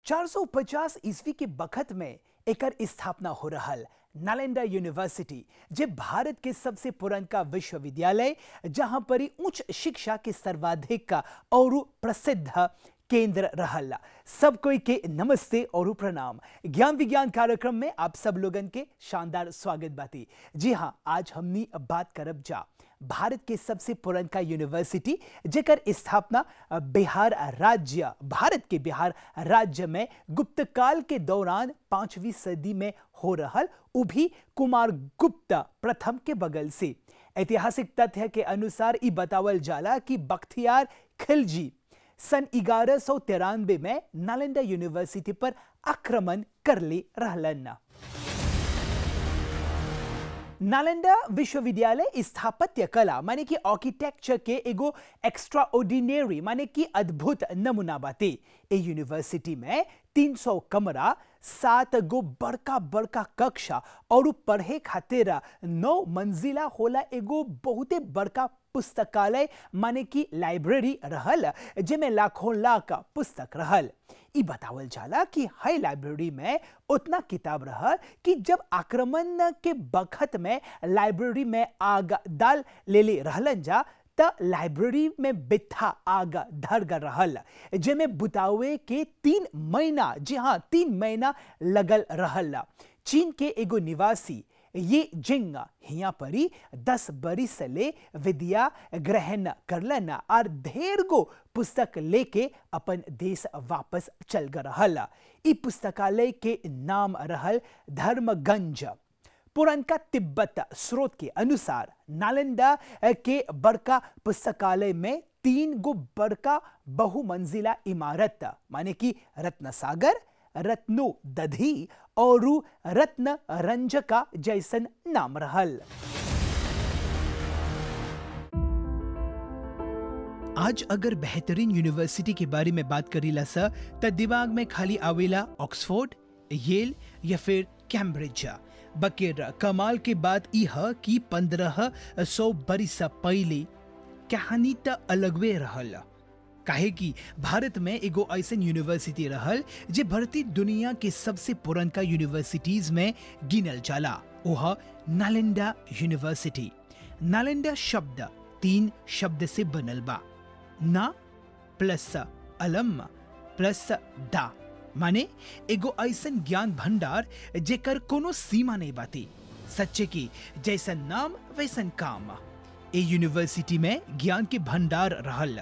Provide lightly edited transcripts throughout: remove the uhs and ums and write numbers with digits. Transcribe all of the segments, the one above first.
450 ईस्वी के बखत में एकर स्थापना हो रहल नालंदा यूनिवर्सिटी जे भारत के सबसे पुरनका विश्वविद्यालय जहां पर ही उच्च शिक्षा के सर्वाधिक का और प्रसिद्ध केंद्र रहला। सब कोई के नमस्ते और प्रणाम। ज्ञान विज्ञान कार्यक्रम में आप सब लोगन के शानदार स्वागत बाती। जी हाँ, आज हमनी बात करब जा भारत के सबसे पुरनका यूनिवर्सिटी जेकर स्थापना भारत के बिहार राज्य में गुप्त काल के दौरान 5वीं सदी में हो रहल उ भी कुमार गुप्त प्रथम के बगल से। ऐतिहासिक तथ्य के अनुसार ई बतावल जाला कि बख्तियार खिलजी सन 1193 में नालंदा यूनिवर्सिटी पर आक्रमण कर ले रहलन। नालंदा विश्वविद्यालय स्थापत्य कला माने कि आर्किटेक्चर के एगो एक्स्ट्राऑर्डिनरी माने कि अद्भुत नमूना बाते। ए यूनिवर्सिटी में 300 कमरा, 7 गो बड़का बड़का कक्षा और पढ़े खातिर 9 मंजिला होला एगो बहुते बड़का पुस्तकालय माने कि लाइब्रेरी रहल जेमे लाखों लाख पुस्तक रहल। ई बतावल जाला कि हर लाइब्रेरी में उतना किताब रहल कि जब आक्रमण के बखत में लाइब्रेरी में आग डाल ले रहलन जा त लाइब्रेरी में बिथा आग धर गल रहल जेमे बुतावे के 3 महीना, जी हाँ 3 महीना लगल रहल। चीन के एगो निवासी ये जिंग हिया परी 10 बरिस ले विद्या ग्रहण करलन और ढेर गो पुस्तक लेके अपन देश वापस चल गए रहल। ई पुस्तकालय के नाम रहल धर्मगंज। पुरनका तिब्बत स्रोत के अनुसार नालंदा के बड़का पुस्तकालय में 3 गो बड़का बहुमंजिला इमारत माने कि रत्नसागर, रत्नो दधी और रत्न रंजका जैसन नाम रहल। आज अगर बेहतरीन यूनिवर्सिटी के बारे में बात करीला सा त दिमाग में खाली आवेला ऑक्सफोर्ड, येल या फिर कैम्ब्रिज। बकेर कमाल के बात ई ह कि 1500 बरिस पहले कहानी त अलगवे रहल। काहे कि भारत में एगो ऐसन यूनिवर्सिटी रहल जे भारतीय दुनिया के सबसे पुरनका यूनिवर्सिटीज में गिनल जाला। ओह नालंदा यूनिवर्सिटी। नालंदा शब्द 3 शब्द से बनल बा। ना प्लस अलम प्लस दा माने एगो ऐसन ज्ञान भंडार जेकर कोनो सीमा नहीं बाती। सच्चे की जैसन नाम वैसन काम। ए यूनिवर्सिटी में ज्ञान के भंडार रहल।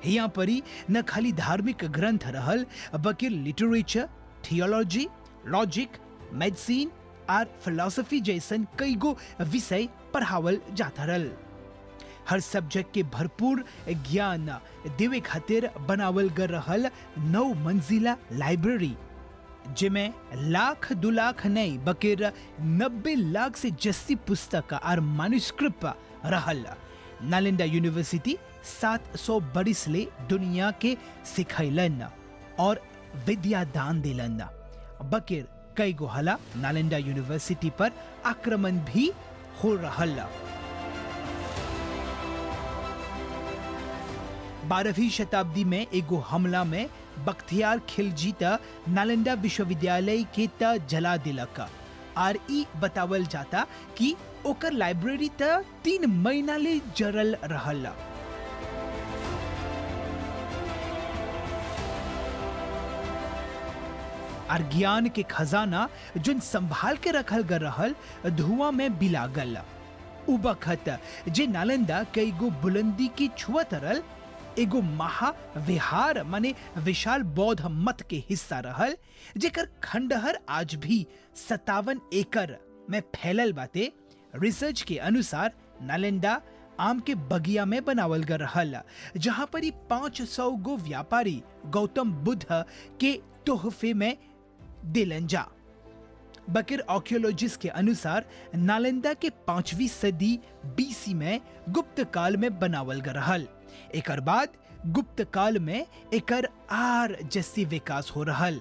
यहाँ परी न खाली धार्मिक ग्रंथ रहल बल्कि लिटरेचर, थियोलॉजी, लॉजिक, मेडिसिन और फिलॉसफी जैसन कई गो विषय पढ़ावल जाता रहल। हर सब्जेक्ट के भरपूर ज्ञान देवे खातिर बनावल गए रहल 9 मंजिला लाइब्रेरी जिमें 1,00,000-2 लाख नहीं बकेर 90 लाख से जस्ती पुस्तक और मैन्युस्क्रिप्ट रहल। नालंदा यूनिवर्सिटी 700 बरिस ले दुनिया के सिखैलन और विद्या दान दिलन। बकेर कई गो हला नालंदा यूनिवर्सिटी पर आक्रमण भी हो रहल। 12वीं शताब्दी में एगो हमला में बख्तियार खिलजी त नालंदा विश्वविद्यालय के त जला दिलक और ई बतावल जाता कि ओकर लाइब्रेरी त 3 महीना ले जरल रहल। और ज्ञान के खजाना जोन संभाल के रखल गए रहल धुआं में बिलागल। उ बखत जे नालंदा कई गो बुलंदी की छुअत रहल एगो महाविहार माने विशाल बौद्ध मत के हिस्सा रहल जेकर खंडहर आज भी 57 एकड़ में फैलल बाते। रिसर्च के अनुसार नालंदा आम के बगिया में बनावल गए रहल जहां पर 500 गो व्यापारी गौतम बुद्ध के तोहफे में दिलन जा। बकेर आर्कियोलॉजिस्ट के अनुसार नालंदा के 5वीं सदी बीसी में गुप्त काल में बनावल गए रहल। एकर बाद गुप्त काल में एकर आर जस्ती विकास हो रहल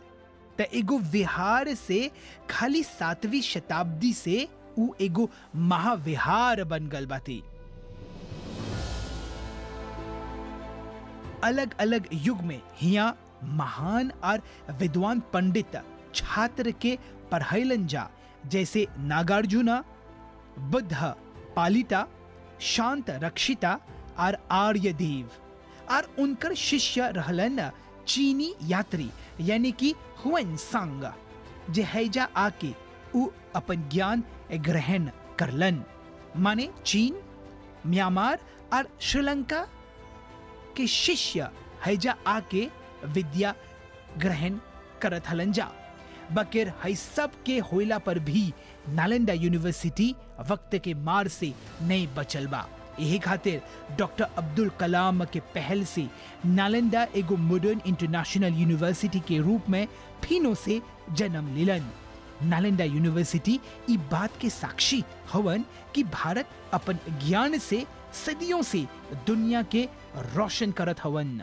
त एगो विहार से खाली 7वीं शताब्दी से उ एगो महाविहार बन गल बाती। अलग अलग युग में हिया महान और विद्वान पंडित छात्र के पढ़ैलन जा, जैसे नागार्जुना, बुद्ध पालिता, शांत रक्षिता और आर्यदेव। और उनकर शिष्य रहलन चीनी यात्री यानी कि हुएनसांग, जे हैजा आके उ अपन ज्ञान ग्रहण करलन। माने चीन, म्यांमार और श्रीलंका के शिष्य हैजा आके विद्या ग्रहण करत हलन जा। बकेर है सब के होइला पर भी नालंदा यूनिवर्सिटी वक्त के मार से नहीं बचल बा। यही खातिर डॉक्टर अब्दुल कलाम के पहल से नालंदा एगो मॉडर्न इंटरनेशनल यूनिवर्सिटी के रूप में फिनो से जन्म लेलन। नालंदा यूनिवर्सिटी ई बात के साक्षी हवन कि भारत अपन ज्ञान से सदियों से दुनिया के रोशन करत हवन।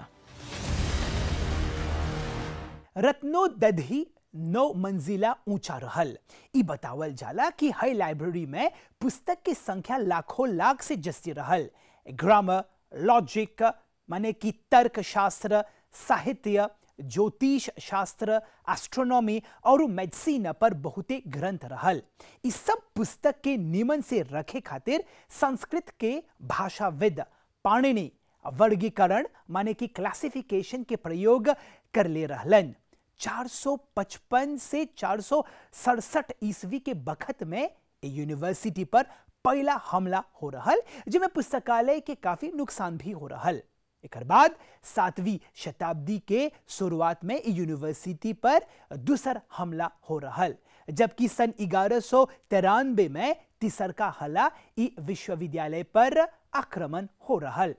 रत्नोदधि 9 मंजिला ऊंचा रहल। ई बतावल जाला कि हई लाइब्रेरी में पुस्तक की संख्या लाखों लाख से जस्ती रहल। ग्रामर, लॉजिक माने कि तर्क शास्त्र, साहित्य, ज्योतिष शास्त्र, एस्ट्रोनॉमी और मेडिसिन पर बहुते ग्रंथ रहल। इस सब पुस्तक के निमन से रखे खातिर संस्कृत के भाषाविद पाणिनि वर्गीकरण माने कि क्लासिफिकेशन के प्रयोग कर ले रहलन। 455 से 467 ईस्वी के बखत में यूनिवर्सिटी पर पहला हमला हो रहल, जिसमें पुस्तकालय के काफी नुकसान भी हो रहल। एक बाद 7वीं शताब्दी के शुरुआत में यूनिवर्सिटी पर दूसर हमला हो रहल, जबकि सन 1193 में तीसर का हमला ई विश्वविद्यालय पर आक्रमण हो रहल।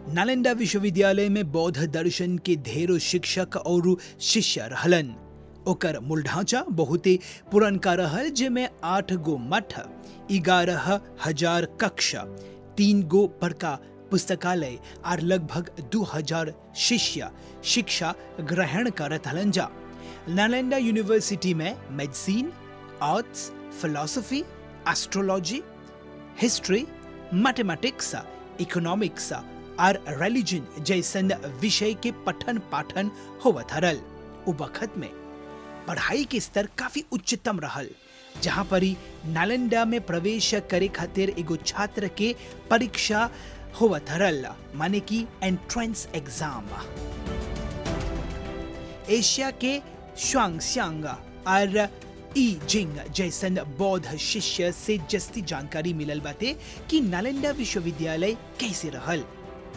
नालंदा विश्वविद्यालय में बौद्ध दर्शन के ढेरों शिक्षक और शिष्य रहलन। ओकर मूल ढांचा बहुते पुरनका रहल, जेमे 8 गो मठ, 11,000 कक्ष, 3 गो बड़का पुस्तकालय और लगभग 2,000 शिष्य शिक्षा ग्रहण करत हलन जा। नालंदा यूनिवर्सिटी में medicine, arts, philosophy, astrology, history, mathematics, economics और रिलीजन जैसन विषय के पठन पाठन होवत हरल। उ वक्त में पढ़ाई के स्तर काफी उच्चतम रहल, जहां पर ही नालंदा में प्रवेश करे खातिर एगो छात्र के परीक्षा होवत हरल, माने कि एंट्रेंस एग्जाम। एशिया के शुआंगस्यांग और ई जिंग जैसन बौद्ध शिष्य से जस्ती जानकारी मिलल बाते कि नालंदा विश्वविद्यालय कैसे रहल।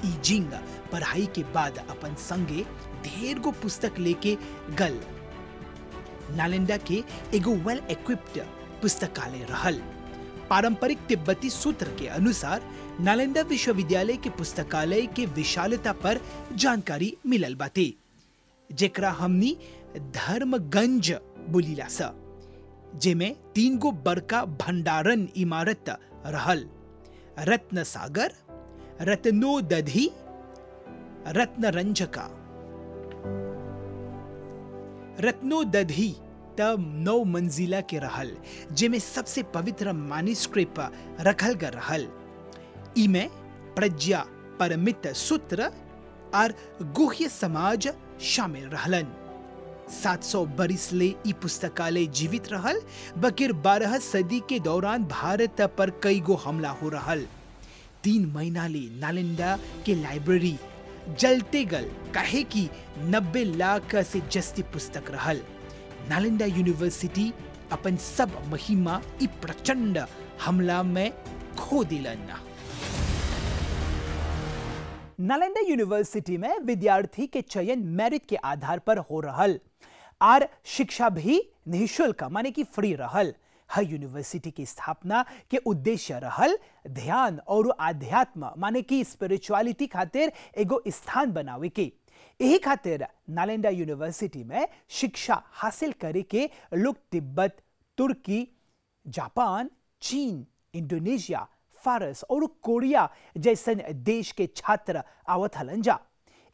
ई जिंग पढ़ाई के बाद अपन संगे ढेर गो पुस्तक लेके गल। नालंदा के एगो वेल इक्विप्ड पुस्तकालय रहल। पारंपरिक तिब्बती सूत्र के अनुसार नालंदा विश्वविद्यालय के पुस्तकालय के विशालता पर जानकारी मिलल बाते, जेकरा हमनी धर्मगंज बोलीला सा, जेमे 3 गो बड़का भंडारण इमारत रहल। रत्न सागर, रत्नोदधि, रत्नरंजका। रत्नोदधि तब 9 मंजिला के रहल, जेमे सबसे पवित्र मैन्युस्क्रिप्ट रखल गल रहल। इमे प्रज्ञा परमित सूत्र और गुह्य समाज शामिल रहलन। 700 बरिस ले ई पुस्तकालय जीवित रहल, बकिर 12 सदी के दौरान भारत पर कई गो हमला हो रहल। 3 महीना ले नालंदा के लाइब्रेरी जलते गल, काहे कि 90 लाख से जस्ती पुस्तक रहल। नालंदा यूनिवर्सिटी अपन सब महिमा ई प्रचंड हमला में खो दिलन। नालंदा यूनिवर्सिटी में विद्यार्थी के चयन मेरिट के आधार पर हो रहल और शिक्षा भी निःशुल्क माने कि फ्री रहल। हर यूनिवर्सिटी की स्थापना के उद्देश्य रहल ध्यान और आध्यात्म माने कि स्पिरिचुअलिटी खातिर एगो स्थान बनावे के। यही खातिर नालंदा यूनिवर्सिटी में शिक्षा हासिल करे के लोग तिब्बत, तुर्की, जापान, चीन, इंडोनेशिया, फारस और कोरिया जैसन देश के छात्र आवत हलन जा।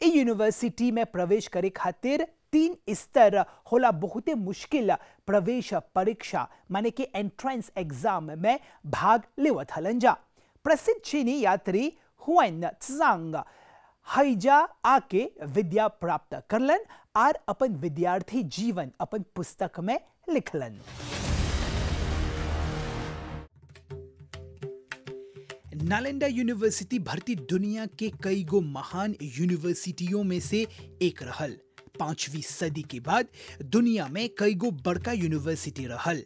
ए यूनिवर्सिटी में प्रवेश करे खातिर 3 स्तर होला बहुते मुश्किल प्रवेश परीक्षा माने कि एंट्रेंस एग्जाम में भाग लेवत हलन जा। प्रसिद्ध चीनी यात्री हुएन त्सांग हैजा आके विद्या प्राप्त करलन और अपन विद्यार्थी जीवन अपन पुस्तक में लिखलन। नालंदा यूनिवर्सिटी भारतीय दुनिया के कई गो महान यूनिवर्सिटियों में से एक रहल। 5वीं सदी के बाद दुनिया में कई गो बड़का यूनिवर्सिटी रहल।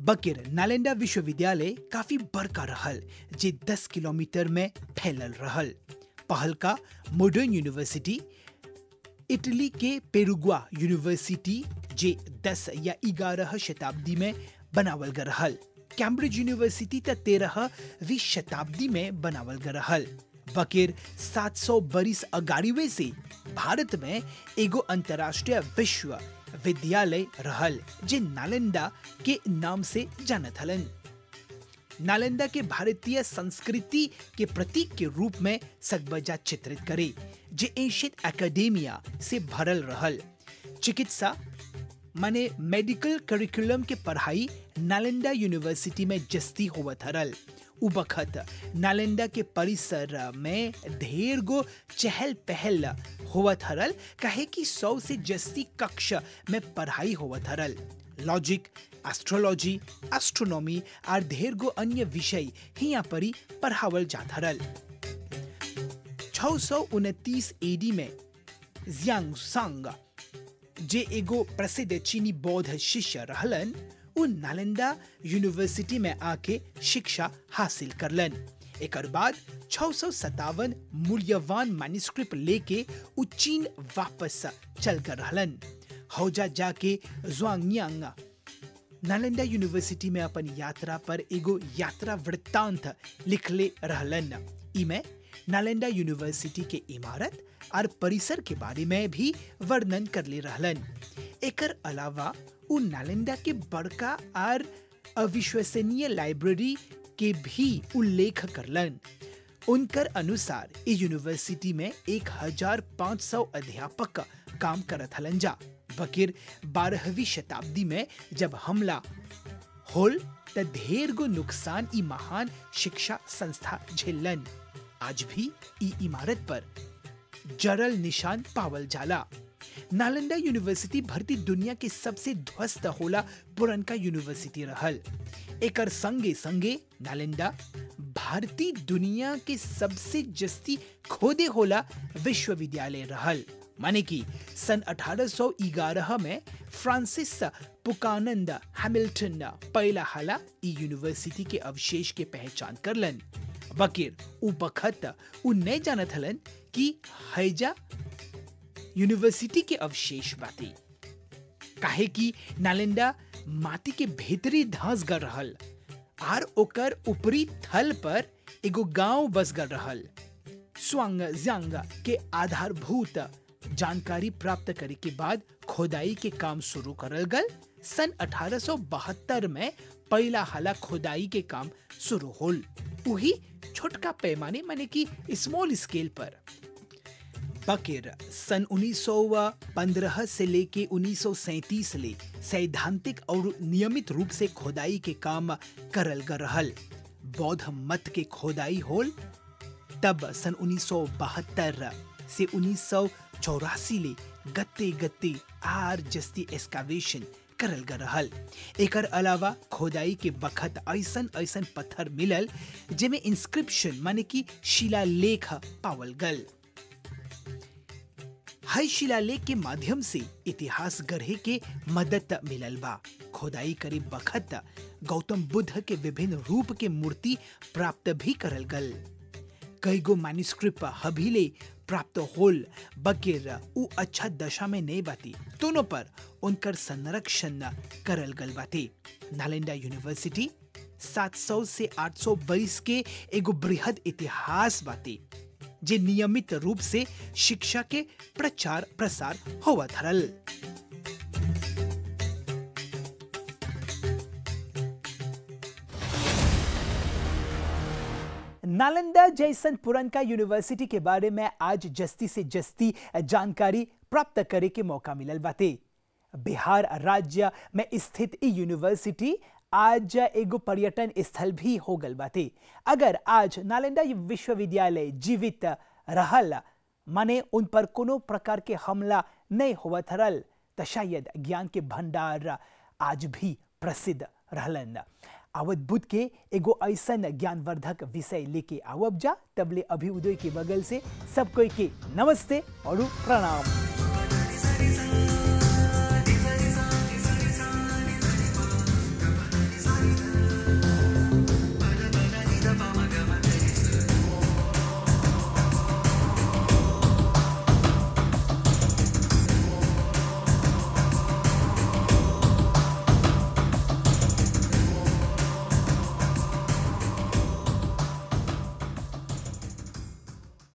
बकिर नालंदा विश्वविद्यालय काफी बड़का रहल जे 10 किलोमीटर में फैलल रहल। पहल का मॉडर्न यूनिवर्सिटी इटली के पेरुग्वा यूनिवर्सिटी जे 10 या 11 शताब्दी में बनावल गए रहल। कैम्ब्रिज यूनिवर्सिटी 13वीं शताब्दी में बनावल गए रहल। बकिर 700 बरिस अगाड़ीवे से भारत में एगो अंतर्राष्ट्रीय विश्वविद्यालय रहल जे नालंदा के नाम से जानत हलन। नालंदा के भारतीय संस्कृति के प्रतीक के रूप में सकबजा चित्रित करे जे एशियन एकेडेमिया से भरल रहल। चिकित्सा माने मेडिकल करिकुलम के पढ़ाई नालंदा यूनिवर्सिटी में जस्ती होवत हरल। उ बखत नालंदा के परिसर में ढेर गो चहल पहल होवत हरल काहे कि 100 से जस्ती कक्ष में पढ़ाई होवत हरल। लॉजिक, एस्ट्रोलॉजी, एस्ट्रोनॉमी और ढेर गो अन्य विषय हिया परी पढ़ावल जात हरल। 629 एडी में ज़्यांग जे एगो प्रसिद्ध चीनी बौद्ध शिष्य रहलन उ नालंदा यूनिवर्सिटी में आके शिक्षा हासिल करलन। एकर बाद 657 मूल्यवान मैन्युस्क्रिप्ट लेके उ चीन वापस चल कर रहलन। हौजा जाके ज़्वांग नालंदा यूनिवर्सिटी में अपन यात्रा पर एगो यात्रा वृत्तांत लिखले रहलन। इमे नालंदा यूनिवर्सिटी के इमारत और परिसर के बारे में भी वर्णन करले रहलन। एकर अलावा उ नालंदा के बड़का और अविश्वसनीय लाइब्रेरी के भी उल्लेख करलन। उनकर अनुसार ये यूनिवर्सिटी में 1500 अध्यापक काम करत हलन जा। बकिर 12वीं शताब्दी में जब हमला होल त ढेर गो नुकसान ई महान शिक्षा संस्था झेलन। आज भी ई इमारत पर जरल निशान पावल जाला। नालंदा यूनिवर्सिटी भारतीय दुनिया के सबसे ध्वस्त होला पुरनका यूनिवर्सिटी रहल। एकर संगे संगे नालंदा भारतीय दुनिया के सबसे जस्ती खोदे होला विश्वविद्यालय रहल। माने कि सन 1811 में फ्रांसिस पुकानंद हैमिल्टन पहला हाला ई यूनिवर्सिटी के अवशेष के पहचान करलन। बकिर उ बखत उ नहीं जानत हलन कि हैजा यूनिवर्सिटी के अवशेष बाती काहे कि नालंदा माटी के भीतरी धंस गल रहल और ओकर ऊपरी थल पर एगो गांव बस गल रहल। ज़्वांग के आधारभूत जानकारी प्राप्त करे के बाद खोदाई के काम शुरू करल गल। सन 1872 में पहला हाला खोदाई के काम शुरू होल, वही छोटका पैमाने माने कि स्मॉल स्केल पर। बकिर सन 1915 से लेके 1937 ले सैद्धांतिक और नियमित रूप से खोदाई के काम करल गल रहल। बौद्ध मत के खोदाई होल तब सन 1972 से 1984 ले गत्ते गत्ते आर जस्ती एक्सकावेशन करल गल रहल। एकर अलावा खोदाई के बखत ऐसन ऐसन पत्थर मिलल जेमे इंस्क्रिप्शन माने कि शिलालेख पावल गल। हई शिलालेख के माध्यम से इतिहास गढ़े के मदद मिलल बा। खोदाई करे बखत गौतम बुद्ध के विभिन्न रूप के मूर्ति प्राप्त भी करल गल। कई गो मैन्युस्क्रिप्ट हबीले प्राप्त होल बकिर उ अच्छा दशा में नहीं बाती। दोनों पर उनकर संरक्षण करल गल बाती। नालंदा यूनिवर्सिटी 700 से 822 के एगो बृहद इतिहास बाती जे नियमित रूप से शिक्षा के प्रचार प्रसार होवत हरल। नालंदा जैसन पुरनका यूनिवर्सिटी के बारे में आज जस्ती से जस्ती जानकारी प्राप्त करे के मौका मिलल बाते। बिहार राज्य में स्थित ई यूनिवर्सिटी आज एगो पर्यटन स्थल भी हो गल बाते। अगर आज नालंदा विश्वविद्यालय जीवित रहल, माने उन पर कोनो प्रकार के हमला नहीं होवत रहल, तो शायद ज्ञान के भंडार आज भी प्रसिद्ध रहलन। आवत बुध के एगो ऐसन ज्ञानवर्धक विषय लेके आवब जा। तबले अभी उदय के बगल से सब कोई के नमस्ते और प्रणाम।